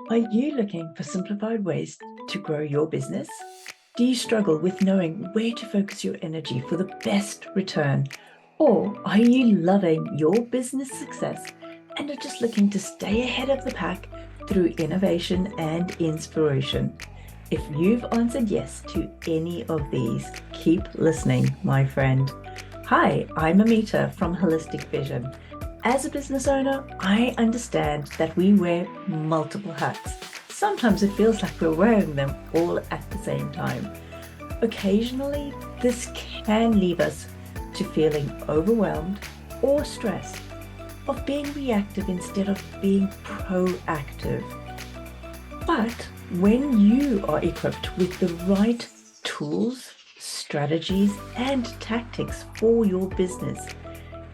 Are you looking for simplified ways to grow your business? Do you struggle with knowing where to focus your energy for the best return? Or are you loving your business success and are just looking to stay ahead of the pack through innovation and inspiration? If you've answered yes to any of these, keep listening, my friend. Hi, I'm Ameeta from Holistic Vision. As a business owner, I understand that we wear multiple hats. Sometimes it feels like we're wearing them all at the same time. Occasionally, this can leave us to feeling overwhelmed or stressed, of being reactive instead of being proactive. But when you are equipped with the right tools, strategies, and tactics for your business,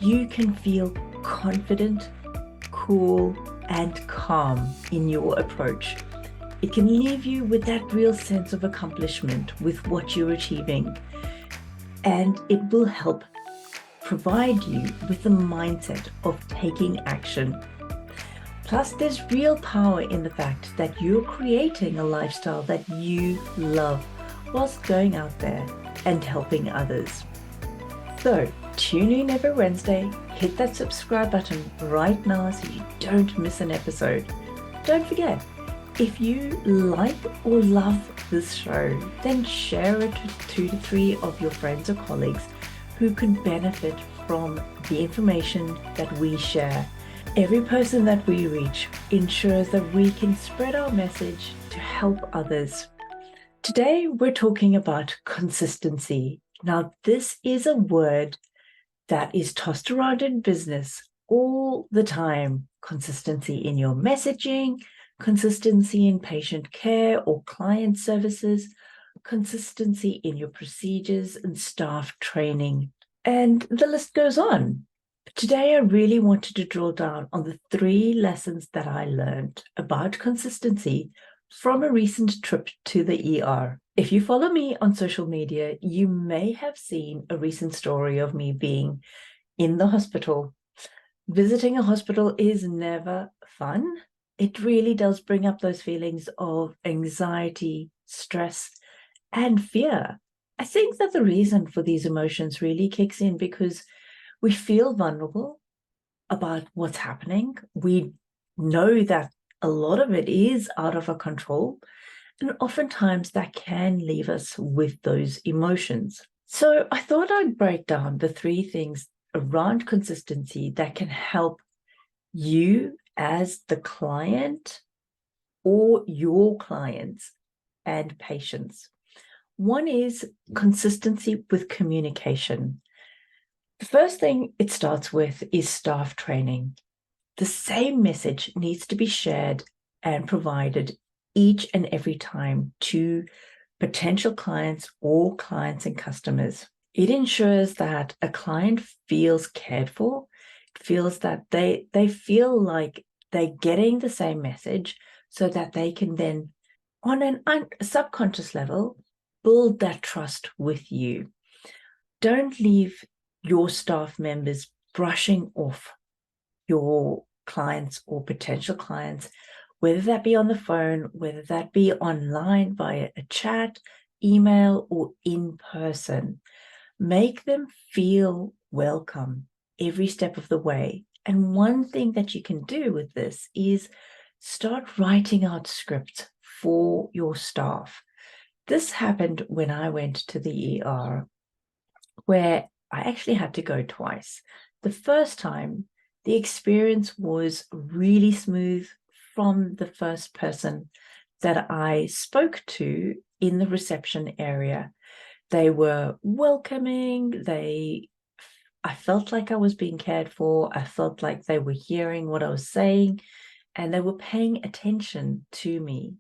you can feel confident, cool, and calm in your approach. It can leave you with that real sense of accomplishment with what you're achieving, and it will help provide you with the mindset of taking action. Plus, there's real power in the fact that you're creating a lifestyle that you love whilst going out there and helping others. So, tune in every Wednesday, hit that subscribe button right now so you don't miss an episode. Don't forget, if you like or love this show, then share it to 2 to 3 of your friends or colleagues who can benefit from the information that we share. Every person that we reach ensures that we can spread our message to help others. Today, we're talking about consistency. Now, this is a word that is tossed around in business all the time. Consistency in your messaging, consistency in patient care or client services, consistency in your procedures and staff training, and the list goes on. Today, I really wanted to drill down on the 3 lessons that I learned about consistency from a recent trip to the ER. If you follow me on social media, you may have seen a recent story of me being in the hospital. Visiting a hospital is never fun. It really does bring up those feelings of anxiety, stress, and fear. I think that the reason for these emotions really kicks in because we feel vulnerable about what's happening. We know that a lot of it is out of our control, and oftentimes that can leave us with those emotions. So I thought I'd break down the 3 things around consistency that can help you as the client or your clients and patients. One is consistency with communication. The first thing it starts with is staff training. The same message needs to be shared and provided each and every time to potential clients or clients and customers. It ensures that a client feels cared for, feels that they feel like they're getting the same message so that they can then, on a subconscious level, build that trust with you. Don't leave your staff members brushing off your clients or potential clients, whether that be on the phone, whether that be online via a chat, email, or in person. Make them feel welcome every step of the way. And one thing that you can do with this is start writing out scripts for your staff. This happened when I went to the ER, where I actually had to go twice. The first time, the experience was really smooth from the first person that I spoke to in the reception area. They were welcoming. I felt like I was being cared for. I felt like they were hearing what I was saying, and they were paying attention to me.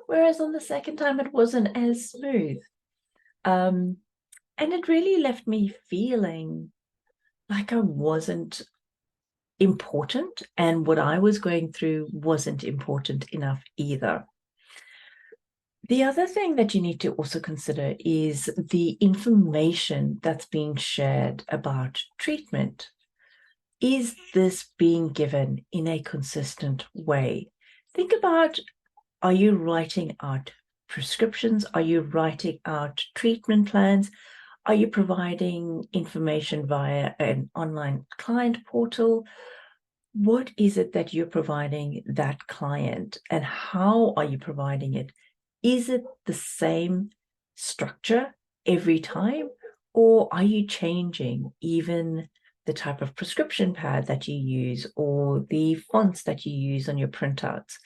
Whereas on the second time, it wasn't as smooth. And it really left me feeling like I wasn't important, and what I was going through wasn't important enough either. The other thing that you need to also consider is the information that's being shared about treatment. Is this being given in a consistent way? Think about Are you writing out prescriptions? Are you writing out treatment plans? Are you providing information via an online client portal? What is it that you're providing that client, and how are you providing it? Is it the same structure every time, or are you changing even the type of prescription pad that you use or the fonts that you use on your printouts?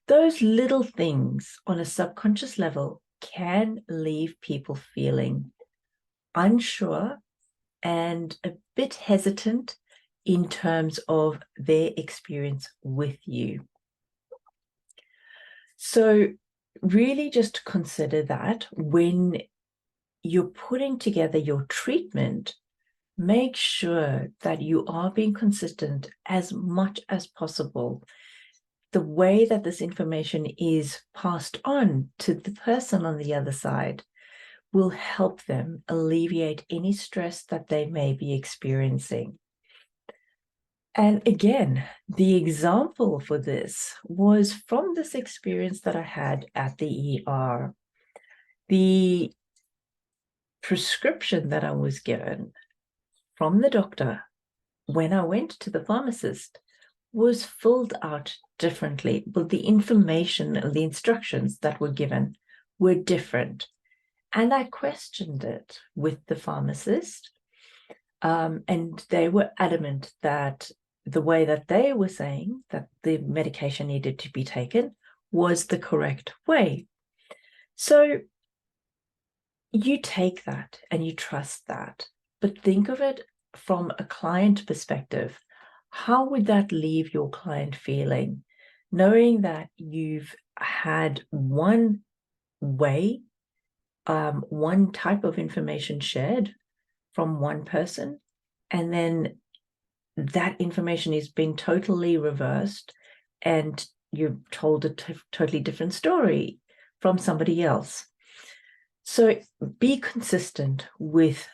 Those little things on a subconscious level can leave people feeling unsure and a bit hesitant in terms of their experience with you. So really just consider that when you're putting together your treatment, make sure that you are being consistent as much as possible. The way that this information is passed on to the person on the other side will help them alleviate any stress that they may be experiencing. And again, the example for this was from this experience that I had at the ER. The prescription that I was given from the doctor when I went to the pharmacist was filled out differently, but the information and the instructions that were given were different. And I questioned it with the pharmacist, and they were adamant that the way that they were saying that the medication needed to be taken was the correct way. So you take that and you trust that, but think of it from a client perspective. How would that leave your client feeling, knowing that you've had one way, one type of information shared from one person, and then that information is being totally reversed and you're told a totally different story from somebody else? So be consistent with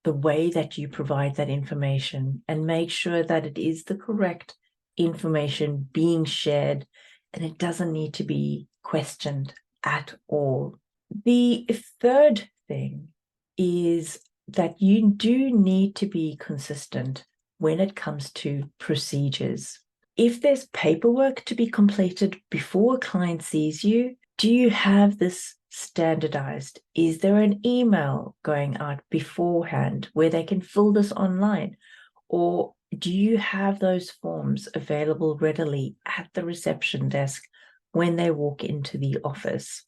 the way that you provide that information and make sure that it is the correct information being shared, and it doesn't need to be questioned at all. The third thing is that you do need to be consistent when it comes to procedures. If there's paperwork to be completed before a client sees you, do you have this standardized? Is there an email going out beforehand where they can fill this online? Or do you have those forms available readily at the reception desk when they walk into the office?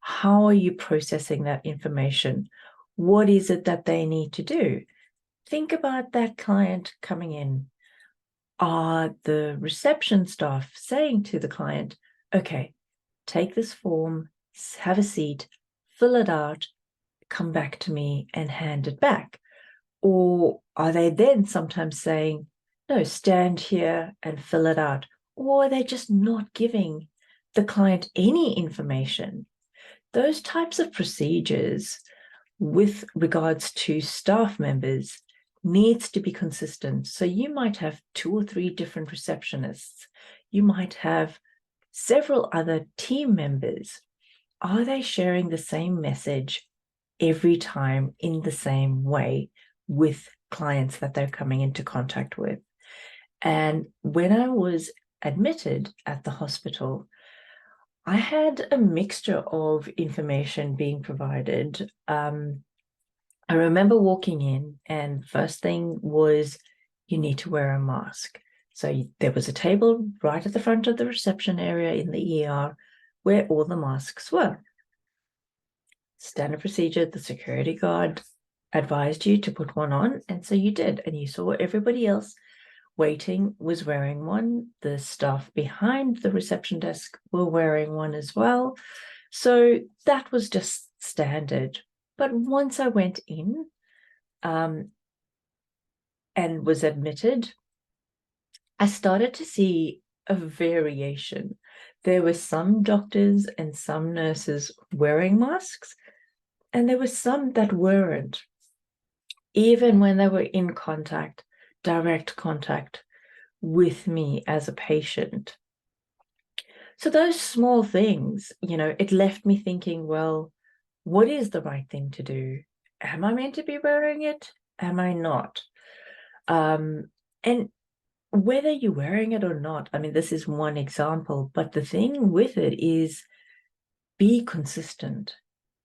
How are you processing that information? What is it that they need to do? Think about that client coming in. Are the reception staff saying to the client, okay, take this form, have a seat, fill it out, come back to me and hand it back? Or are they then sometimes saying, no, stand here and fill it out? Or are they just not giving the client any information? Those types of procedures with regards to staff members needs to be consistent. So you might have 2 or 3 different receptionists. You might have several other team members. Are they sharing the same message every time in the same way with clients that they're coming into contact with? And when I was admitted at the hospital, I had a mixture of information being provided. I remember walking in, and first thing was, you need to wear a mask. So there was a table right at the front of the reception area in the ER where all the masks were. Standard procedure, the security guard advised you to put one on, and so you did, and you saw everybody else waiting was wearing one. The staff behind the reception desk were wearing one as well. So that was just standard. But once I went in and was admitted, I started to see a variation. There were some doctors and some nurses wearing masks, and there were some that weren't, even when they were in contact, direct contact with me as a patient. So those small things, it left me thinking, well, what is the right thing to do? Am I meant to be wearing it? Am I not? And whether you're wearing it or not, I mean, this is one example, but the thing with it is be consistent.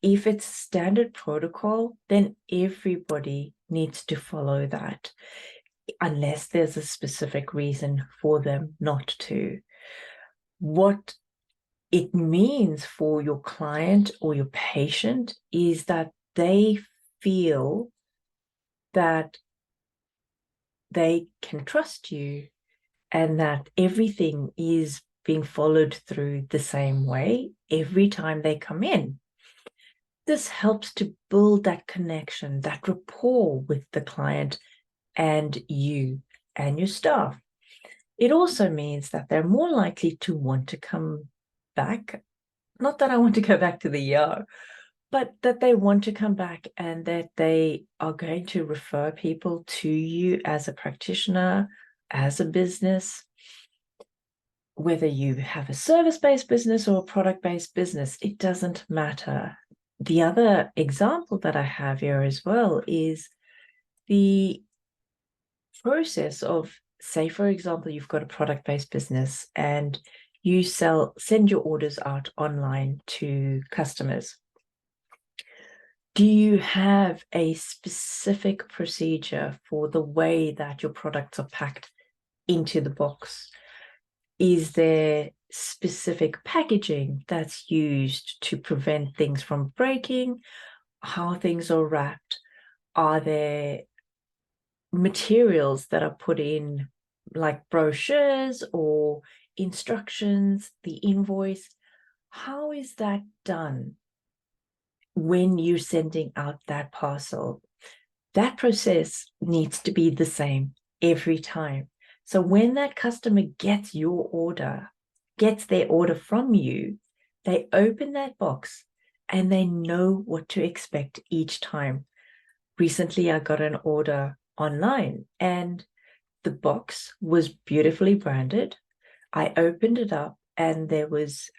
If it's standard protocol, then everybody needs to follow that, unless there's a specific reason for them not to. What it means for your client or your patient is that they feel that they can trust you and that everything is being followed through the same way every time they come in. This helps to build that connection, that rapport with the client and you and your staff. It also means that they're more likely to want to come back. Not that I want to go back to the ER, but that they want to come back and that they are going to refer people to you as a practitioner, as a business. Whether you have a service-based business or a product-based business, it doesn't matter. The other example that I have here as well is the process of, say, for example, you've got a product-based business and you send your orders out online to customers. Do you have a specific procedure for the way that your products are packed into the box? Is there specific packaging that's used to prevent things from breaking? How things are wrapped? Are there materials that are put in, like brochures or instructions, the invoice? How is that done when you're sending out that parcel? That process needs to be the same every time. So when that customer gets their order from you, they open that box and they know what to expect each time. Recently, I got an order online and the box was beautifully branded. I opened it up and there was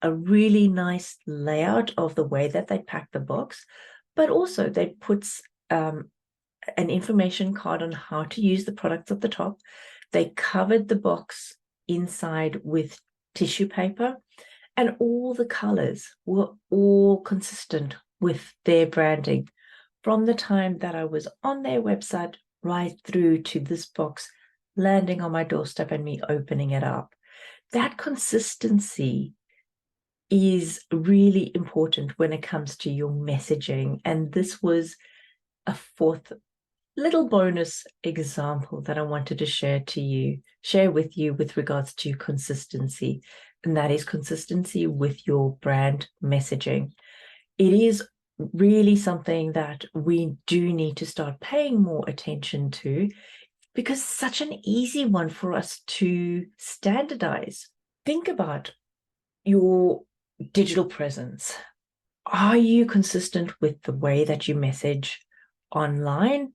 a really nice layout of the way that they packed the box, but also they put an information card on how to use the products at the top. They covered the box inside with tissue paper, and all the colors were all consistent with their branding from the time that I was on their website right through to this box landing on my doorstep and me opening it up. That consistency is really important when it comes to your messaging. And this was a fourth little bonus example that I wanted to share with you with regards to consistency. And that is consistency with your brand messaging. It is really something that we do need to start paying more attention to, because it's such an easy one for us to standardize. Think about your digital presence. Are you consistent with the way that you message online,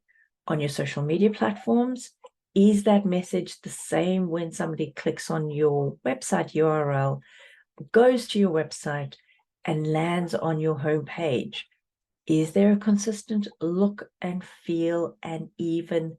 on your social media platforms? Is that message the same when somebody clicks on your website URL, goes to your website, and lands on your homepage? Is there a consistent look and feel and even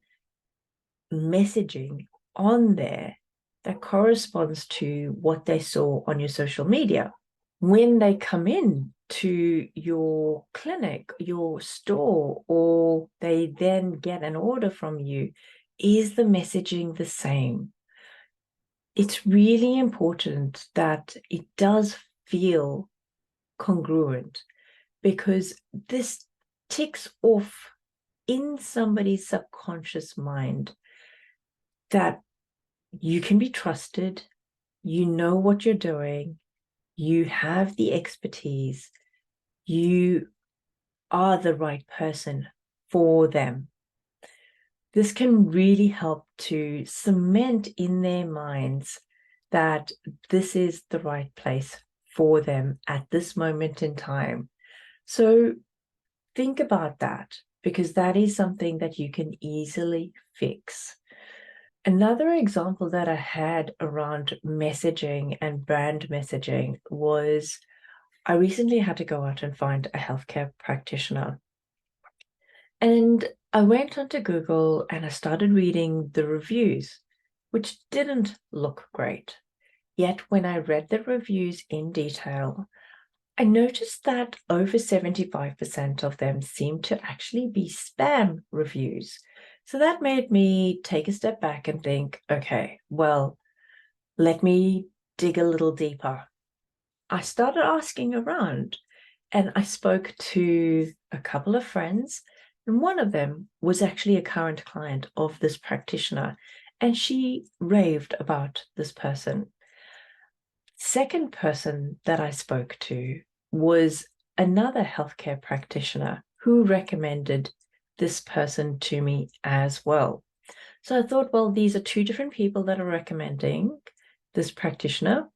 messaging on there that corresponds to what they saw on your social media? When they come in to your clinic, your store, or they then get an order from you, is the messaging the same? It's really important that it does feel congruent, because this ticks off in somebody's subconscious mind that you can be trusted, you know what you're doing, you have the expertise, you are the right person for them. This can really help to cement in their minds that this is the right place for them at this moment in time. So think about that, because that is something that you can easily fix. Another example that I had around messaging and brand messaging was I recently had to go out and find a healthcare practitioner. And I went onto Google and I started reading the reviews, which didn't look great. Yet when I read the reviews in detail, I noticed that over 75% of them seemed to actually be spam reviews. So that made me take a step back and think, okay, well, let me dig a little deeper. I started asking around and I spoke to a couple of friends, and one of them was actually a current client of this practitioner, and she raved about this person. Second person that I spoke to was another healthcare practitioner who recommended this person to me as well. So I thought, well, these are two different people that are recommending this practitioner.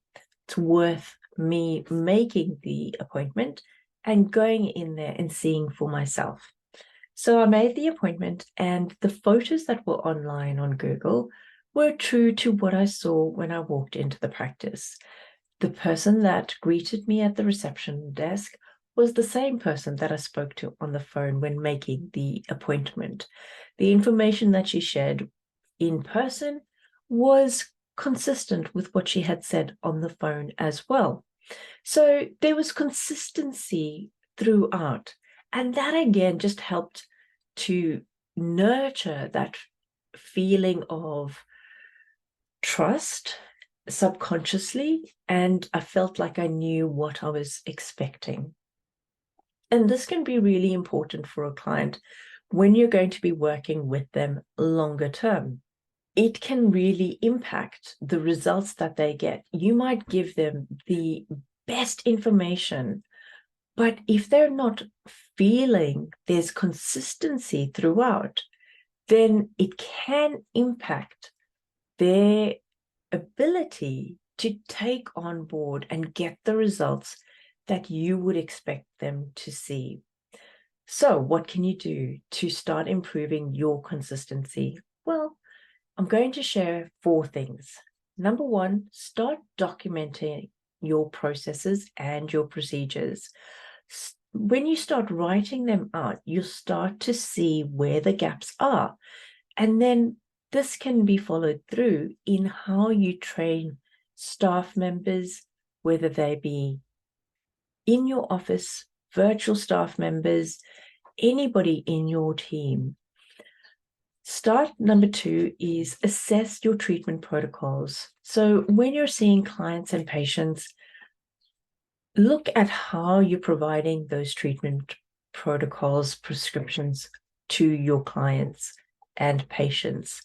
It's worth me making the appointment and going in there and seeing for myself. So I made the appointment, and the photos that were online on Google were true to what I saw when I walked into the practice. The person that greeted me at the reception desk was the same person that I spoke to on the phone when making the appointment. The information that she shared in person was consistent with what she had said on the phone as well. So there was consistency throughout. And that again just helped to nurture that feeling of trust subconsciously, and I felt like I knew what I was expecting. And this can be really important for a client when you're going to be working with them longer term. It can really impact the results that they get. You might give them the best information, but if they're not feeling there's consistency throughout, then it can impact their ability to take on board and get the results that you would expect them to see. So what can you do to start improving your consistency? Well, I'm going to share 4 things. Number 1, start documenting your processes and your procedures. When you start writing them out, you'll start to see where the gaps are. And then this can be followed through in how you train staff members, whether they be in your office, virtual staff members, anybody in your team. Start number 2 is assess your treatment protocols. So when you're seeing clients and patients, look at how you're providing those treatment protocols, prescriptions to your clients and patients.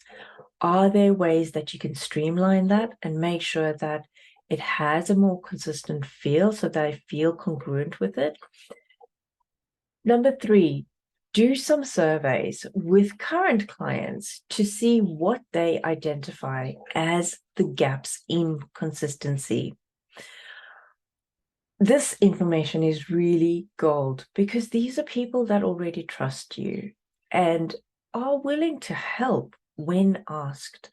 Are there ways that you can streamline that and make sure that it has a more consistent feel so they feel congruent with it? Number 3, do some surveys with current clients to see what they identify as the gaps in consistency. This information is really gold because these are people that already trust you and are willing to help when asked.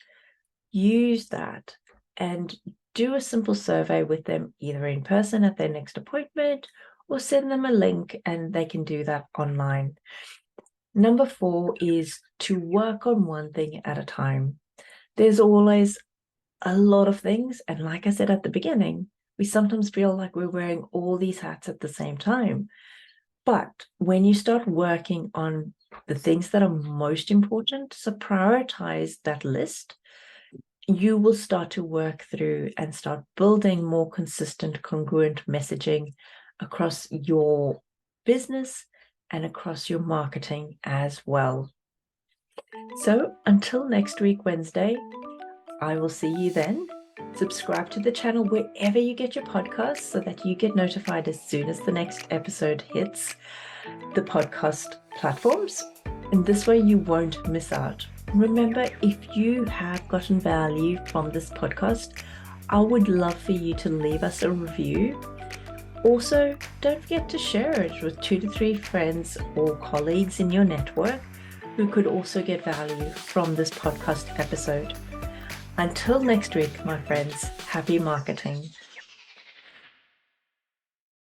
Use that and do a simple survey with them, either in person at their next appointment or send them a link and they can do that online. Number 4 is to work on one thing at a time. There's always a lot of things. And like I said at the beginning, we sometimes feel like we're wearing all these hats at the same time. But when you start working on the things that are most important, so prioritize that list, you will start to work through and start building more consistent, congruent messaging across your business and across your marketing as well. So until next week, Wednesday, I will see you then. Subscribe to the channel wherever you get your podcasts so that you get notified as soon as the next episode hits the podcast platforms. And this way you won't miss out. Remember, if you have gotten value from this podcast, I would love for you to leave us a review. Also, don't forget to share it with 2 to 3 friends or colleagues in your network who could also get value from this podcast episode. Until next week, my friends, happy marketing.